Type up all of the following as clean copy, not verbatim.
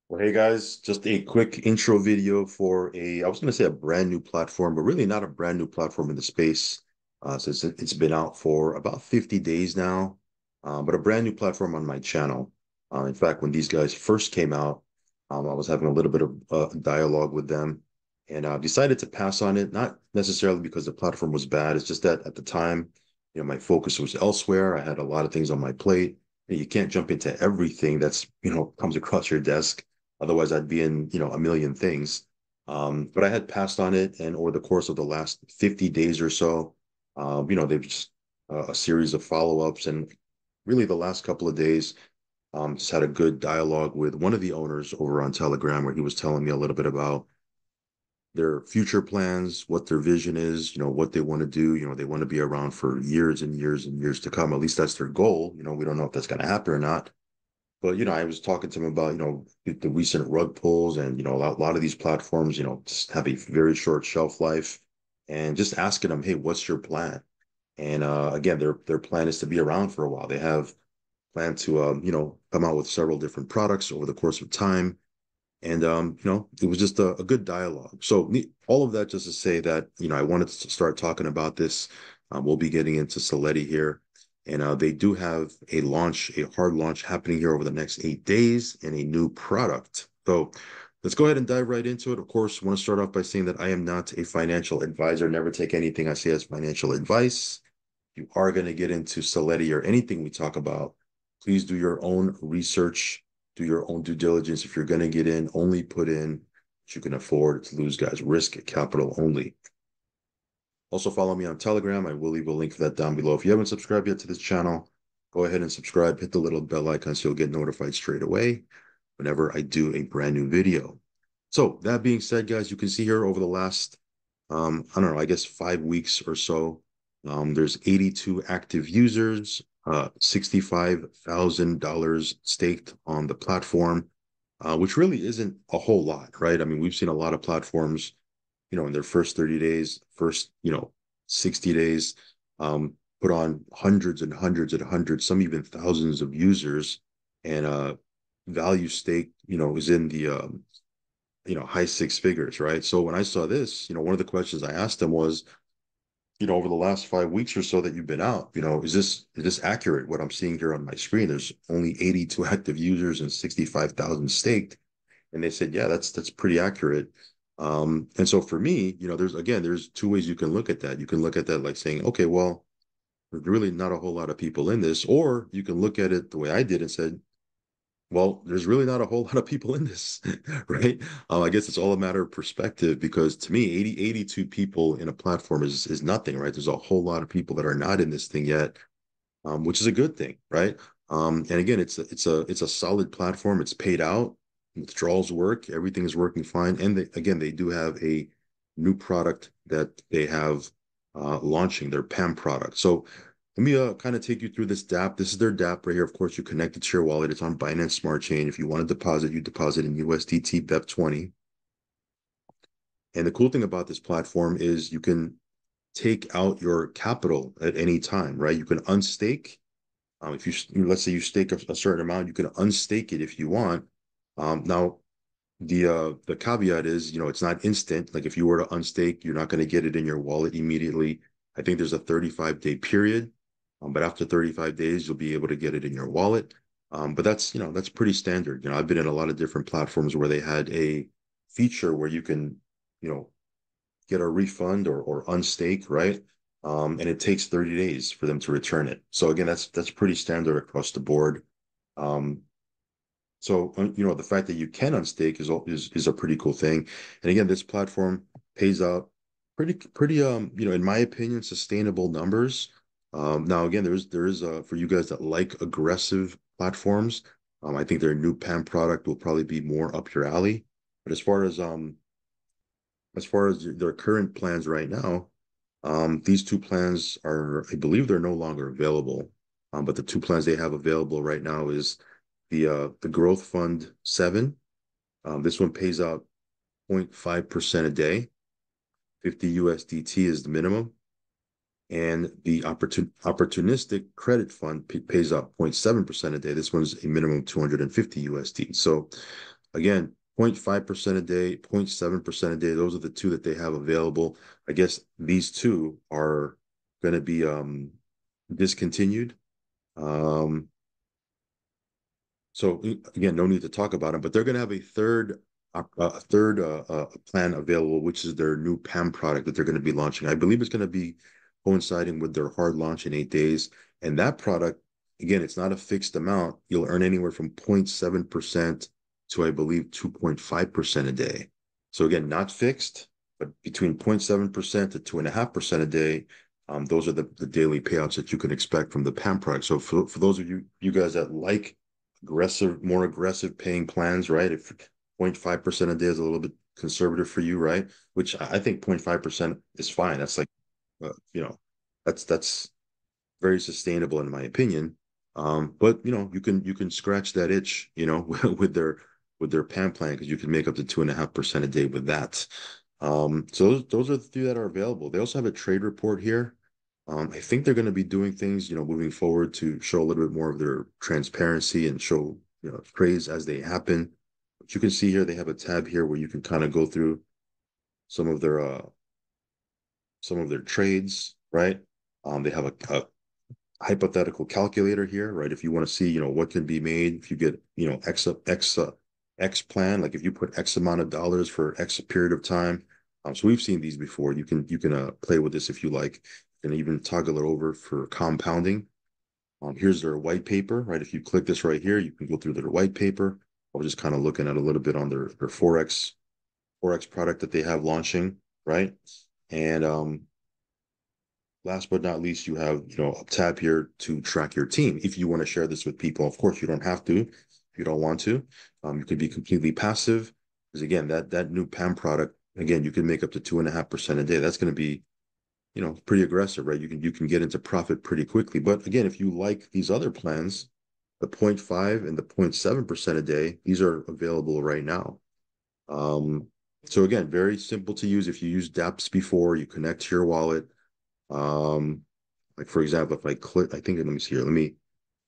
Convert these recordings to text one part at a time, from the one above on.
Well, hey guys, just a quick intro video for I was going to say a brand new platform, but really not a brand new platform in the space, since it's been out for about 50 days now, but a brand new platform on my channel. In fact, when these guys first came out, I was having a little bit of dialogue with them and decided to pass on it, not necessarily because the platform was bad. It's just that at the time, my focus was elsewhere. I had a lot of things on my plate. And you can't jump into everything that's, comes across your desk. Otherwise, I'd be in, a million things. But I had passed on it, and over the course of the last 50 days or so, they've just a series of follow-ups, and really the last couple of days, just had a good dialogue with one of the owners over on Telegram, where he was telling me a little bit about their future plans, what their vision is, what they want to do. They want to be around for years and years and years to come. At least that's their goal. We don't know if that's going to happen or not. But I was talking to him about the recent rug pulls, and a lot of these platforms just have a very short shelf life, and just asking them, hey, what's your plan? And again, their plan is to be around for a while. They have planned to come out with several different products over the course of time, and it was just a good dialogue. So all of that just to say that I wanted to start talking about this. We'll be getting into Seletti here, and they do have a hard launch happening here over the next 8 days, and a new product. So let's go ahead and dive right into it. Of course, I want to start off by saying that I am not a financial advisor. Never take anything I say as financial advice. You are going to get into Seletti or anything we talk about, please do your own research, do your own due diligence. If you're going to get in, only put in what you can afford to lose, guys. Risk capital only. Also, follow me on Telegram. I will leave a link for that down below. If you haven't subscribed yet to this channel, go ahead and subscribe. Hit the little bell icon so you'll get notified straight away whenever I do a brand new video. So that being said, guys, you can see here over the last, I don't know, I guess 5 weeks or so, there's 82 active users, $65,000 staked on the platform, which really isn't a whole lot, right? I mean, we've seen a lot of platforms, in their first 30 days, first, 60 days, put on hundreds and hundreds and hundreds, some even thousands of users, and value stake, is in the high six figures, right? So when I saw this, one of the questions I asked them was, over the last 5 weeks or so that you've been out, is this accurate? What I'm seeing here on my screen, there's only 82 active users and 65,000 staked, and they said, yeah, that's pretty accurate. And so for me, there's two ways you can look at that. You can look at that like saying, okay, well, there's really not a whole lot of people in this, or you can look at it the way I did and said, well, there's really not a whole lot of people in this, right? I guess it's all a matter of perspective, because to me, 82 people in a platform is nothing, right? There's a whole lot of people that are not in this thing yet, which is a good thing, right? And again, it's a solid platform. It's paid out, withdrawals work, everything is working fine. And again, they do have a new product that they have launching, their Pamm product. So let me kind of take you through this Dapp. This is their Dapp right here. Of course, you connect it to your wallet. It's on Binance Smart Chain. If you want to deposit, you deposit in USDT BEP20. And the cool thing about this platform is you can take out your capital at any time, right? You can unstake. If let's say you stake a certain amount, you can unstake it if you want. Now, the caveat is, it's not instant. Like if you were to unstake, you're not going to get it in your wallet immediately. I think there's a 35-day period, but after 35 days, you'll be able to get it in your wallet. But that's pretty standard. I've been in a lot of different platforms where they had a feature where you can, you know, get a refund or unstake, right? And it takes 30 days for them to return it. So again, that's pretty standard across the board. Um, so the fact that you can unstake is a pretty cool thing. And again, this platform pays out pretty in my opinion, sustainable numbers. Now again, there is for you guys that like aggressive platforms, I think their new PAM product will probably be more up your alley. But as far as their current plans right now, these two plans are, I believe they're no longer available. But the two plans they have available right now is the Growth Fund 7. This one pays out 0.5% a day. 50 USDT is the minimum. And the opportunistic credit fund pays out 0.7% a day. This one's a minimum 250 USD. So again, 0.5% a day, 0.7% a day. Those are the two that they have available. I guess these two are going to be discontinued. Um, so again, no need to talk about them, but they're going to have a third plan available, which is their new Pamm product that they're going to be launching. I believe it's going to be coinciding with their hard launch in 8 days. And that product, again, it's not a fixed amount. You'll earn anywhere from 0.7% to, I believe, 2.5% a day. So again, not fixed, but between 0.7% to 2.5% a day. Those are the daily payouts that you can expect from the Pamm product. So for those of you guys that like more aggressive paying plans, right? If 0.5% a day is a little bit conservative for you, right? Which I think 0.5% is fine. That's like, you know, that's very sustainable in my opinion. But you can scratch that itch, with their PAM plan because you can make up to 2.5% a day with that. So those are the three that are available. They also have a trade report here. I think they're going to be doing things, moving forward to show a little bit more of their transparency and show, trades as they happen. But you can see here they have a tab here where you can kind of go through some of their uh some of their trades, right? They have a hypothetical calculator here, right? If you want to see, what can be made if you get, X plan, like if you put X amount of dollars for X period of time. So we've seen these before. You can play with this if you like, and even toggle it over for compounding. Here's their white paper, right? If you click this right here, you can go through their white paper. I was just kind of looking at a little bit on their Forex product that they have launching, right? And last but not least, you have, a tab here to track your team. If you want to share this with people, of course, you don't have to. If you don't want to, you could be completely passive. Because again, that new PAM product, again, you can make up to 2.5% a day. That's going to be, pretty aggressive, right? You can get into profit pretty quickly. But again, if you like these other plans, the 0.5 and the 0.7% a day, these are available right now. Um, so again, very simple to use. If you use Dapps before, you connect to your wallet. Um, like for example, if I click, I think, let me see here.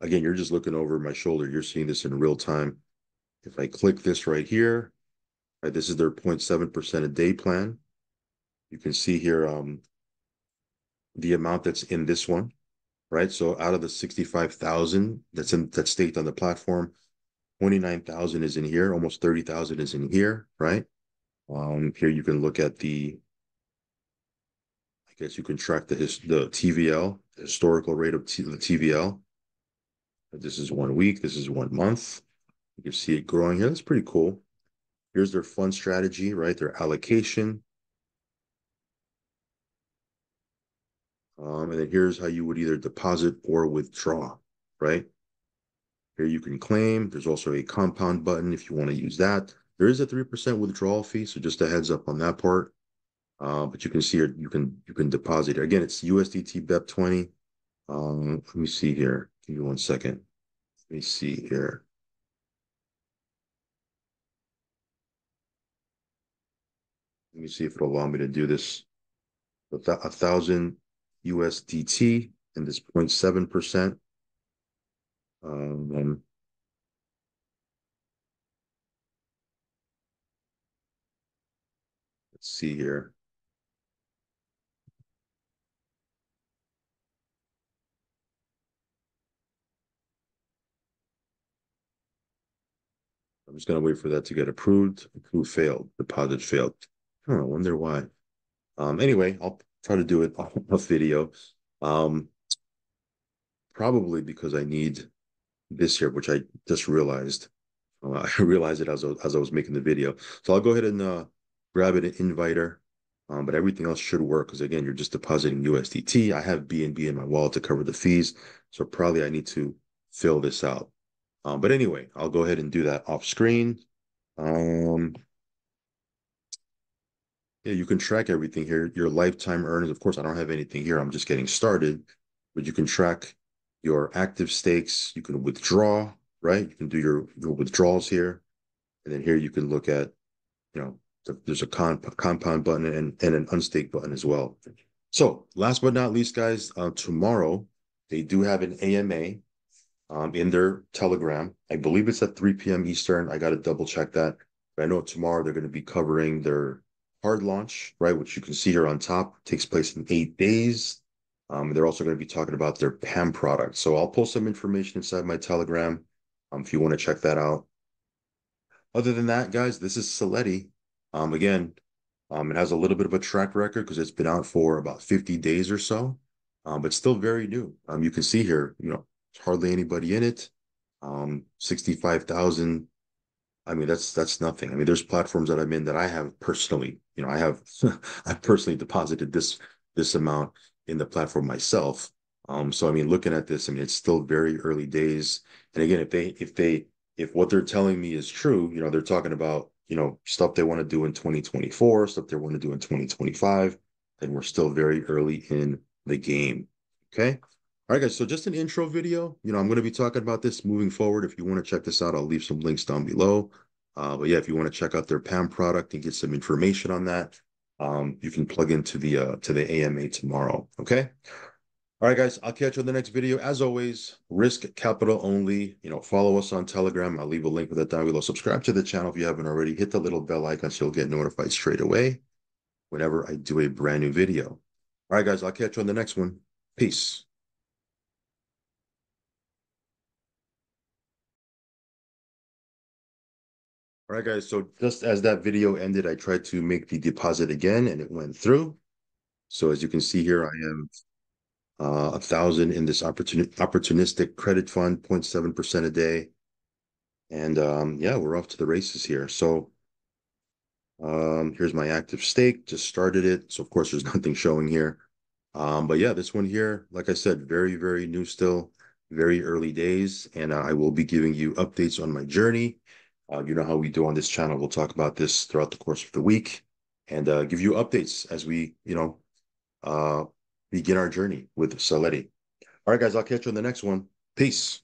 Again, you're just looking over my shoulder. You're seeing this in real time. If I click this right here, right, this is their 0.7% a day plan. You can see here the amount that's in this one, right? So out of the 65,000 that's staked on the platform, 29,000 is in here, almost 30,000 is in here, right? Here you can look at I guess you can track the TVL, the historical rate of the TVL. This is 1 week. This is 1 month. You can see it growing here. That's pretty cool. Here's their fund strategy, right? Their allocation. And then here's how you would either deposit or withdraw, right? Here you can claim. There's also a compound button if you want to use that. There is a 3% withdrawal fee, so just a heads up on that part. But you can see here, you can deposit. Again, it's USDT BEP20. Let me see here. Give me 1 second. Let me see here. Let me see if it'll allow me to do this. 1,000 USDT and this 0.7%. Um, let's see here. I'm just gonna wait for that to get approved. Approve failed. Deposit failed. I wonder why. Anyway, I'll try to do it on a video. Um, Probably because I need this here, which I just realized. I realized it as I was making the video. So I'll go ahead and grab it and invite her. But everything else should work because again, you're just depositing USDT. I have BNB in my wallet to cover the fees. So probably I need to fill this out. But anyway, I'll go ahead and do that off screen. Um, yeah, you can track everything here. Your lifetime earnings. Of course, I don't have anything here. I'm just getting started. But you can track your active stakes. You can withdraw, right? You can do your withdrawals here. And then here you can look at, there's a compound button and an unstake button as well. So last but not least, guys, tomorrow they do have an AMA. in their Telegram. I believe it's at 3 p.m. Eastern. I got to double check that. But I know tomorrow they're going to be covering their hard launch, right, which you can see here on top. Takes place in 8 days. They're also going to be talking about their Pamm product. So I'll post some information inside my Telegram if you want to check that out. Other than that, guys, this is Seletti. Again, it has a little bit of a track record because it's been out for about 50 days or so, but still very new. You can see here, there's hardly anybody in it. 65,000. I mean, that's nothing. I mean, there's platforms that I'm in that I have personally, I have I've personally deposited this amount in the platform myself. So I mean, looking at this, I mean, it's still very early days. And again, if what they're telling me is true, they're talking about, stuff they want to do in 2024, stuff they want to do in 2025, then we're still very early in the game. Okay. All right, guys. So just an intro video. I'm going to be talking about this moving forward. If you want to check this out, I'll leave some links down below. But yeah, if you want to check out their Pamm product and get some information on that, you can plug into the AMA tomorrow. Okay. All right, guys. I'll catch you on the next video. As always, risk capital only. Follow us on Telegram. I'll leave a link with that down below. Subscribe to the channel if you haven't already. Hit the little bell icon so you'll get notified straight away whenever I do a brand new video. All right, guys. I'll catch you on the next one. Peace. All right, guys. So just as that video ended, I tried to make the deposit again and it went through. So as you can see here, I am 1,000 in this opportunistic credit fund, 0.7% a day. And yeah, we're off to the races here. So here's my active stake, just started it. So of course there's nothing showing here. But yeah, this one here, like I said, very, very new still, very early days. And I will be giving you updates on my journey. You know how we do on this channel. We'll talk about this throughout the course of the week and give you updates as we, uh, begin our journey with Seletti. All right, guys, I'll catch you on the next one. Peace.